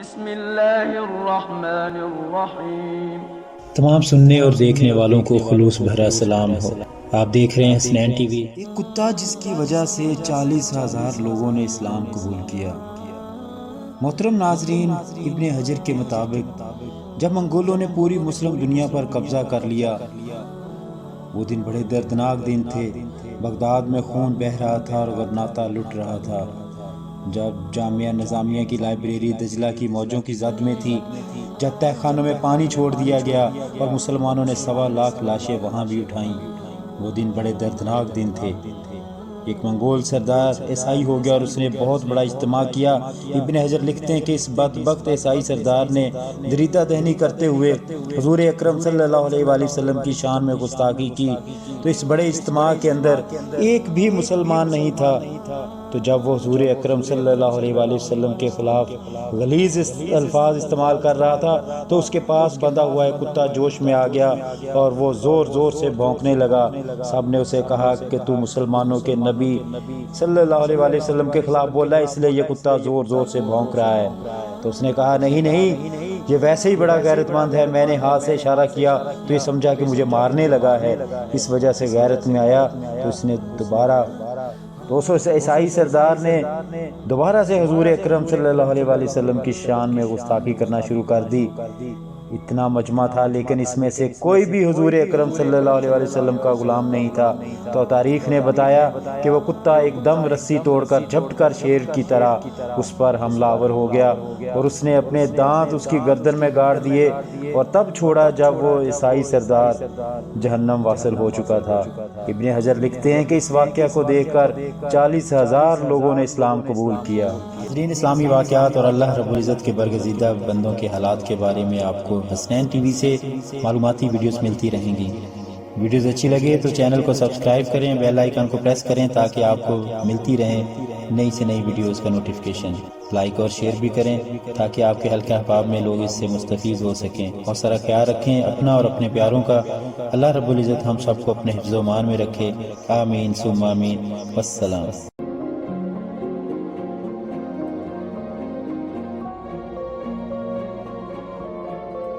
بسم اللہ الرحمن الرحیم۔ تمام سننے اور دیکھنے والوں کو خلوص بھرا سلام ہو۔ آپ دیکھ رہے ہیں حسنین ٹی وی۔ ایک کتا جس کی وجہ سے 40,000 لوگوں نے اسلام قبول کیا۔ محترم ناظرین، ابن حجر کے مطابق جب منگولوں نے پوری مسلم دنیا پر قبضہ کر لیا، وہ دن بڑے دردناک دن تھے۔ بغداد میں خون بہہ رہا تھا اور غرناطہ لٹ رہا تھا۔ جب جامعہ نظامیہ کی لائبریری دجلہ کی موجوں کی زد میں تھی، جب تہہ خانوں میں پانی چھوڑ دیا گیا اور مسلمانوں نے 1.25 لاشیں وہاں بھی اٹھائیں، وہ دن بڑے دردناک دن تھے۔ ایک منگول سردار عیسائی ہو گیا اور اس نے بہت بڑا اجتماع کیا۔ ابن حجر لکھتے ہیں کہ اس بدبخت عیسائی سردار نے دریدہ دہنی کرتے ہوئے حضور اکرم صلی اللہ علیہ وآلہ وسلم کی شان میں گستاخی کی، تو اس بڑے اجتماع کے اندر ایک بھی مسلمان نہیں تھا۔ تو جب وہ حضور اکرم صلی اللہ علیہ وآلہ وسلم کے خلاف غلیظ الفاظ استعمال کر رہا تھا، تو اس کے پاس بندھا ہوا ایک کتا جوش میں آ گیا اور وہ زور زور سے بھونکنے لگا۔ سب نے اسے کہا کہ تو مسلمانوں کے نبی صلی اللہ علیہ وآلہ وسلم کے خلاف بولا، اس لیے یہ کتا زور زور سے بھونک رہا ہے۔ تو اس نے کہا نہیں نہیں، یہ ویسے ہی بڑا غیرت مند ہے، میں نے ہاتھ سے اشارہ کیا تو یہ سمجھا کہ مجھے مارنے لگا ہے، اس وجہ سے غیرت میں آیا۔ تو اس نے عیسائی سردار نے دوبارہ سے حضور اکرم صلی اللہ علیہ وآلہ وسلم کی شان میں گستاخی کرنا شروع کر دی۔ اتنا مجمع تھا لیکن اس میں سے کوئی بھی حضور اکرم صلی اللہ علیہ وآلہ وسلم کا غلام نہیں تھا۔ تو تاریخ نے بتایا کہ وہ کتا ایک دم رسی توڑ کر جھپٹ کر شیر کی طرح اس پر حملہ آور ہو گیا اور اس نے اپنے دانت اس کی گردن میں گاڑ دیے اور تب چھوڑا جب وہ عیسائی سردار جہنم واصل ہو چکا تھا۔ ابن حجر لکھتے ہیں کہ اس واقعہ کو دیکھ کر 40,000 لوگوں نے اسلام قبول کیا۔ ناظرین، اسلامی واقعات اور اللہ رب العزت کے برگزیدہ بندوں کے حالات کے بارے میں آپ کو حسنین ٹی وی سے معلوماتی ویڈیوز ملتی رہیں گی۔ ویڈیوز اچھی لگے تو چینل کو سبسکرائب کریں، بیل آئیکن کو پریس کریں تاکہ آپ کو ملتی رہیں نئی سے نئی ویڈیوز کا نوٹیفیکیشن۔ لائک اور شیئر بھی کریں تاکہ آپ کے حلقہ احباب میں لوگ اس سے مستفید ہو سکیں۔ اور سارا خیال رکھیں اپنا اور اپنے پیاروں کا۔ اللہ رب العزت ہم سب کو اپنے حفظ و امان میں رکھے، آمین ثم آمین۔ والسلام۔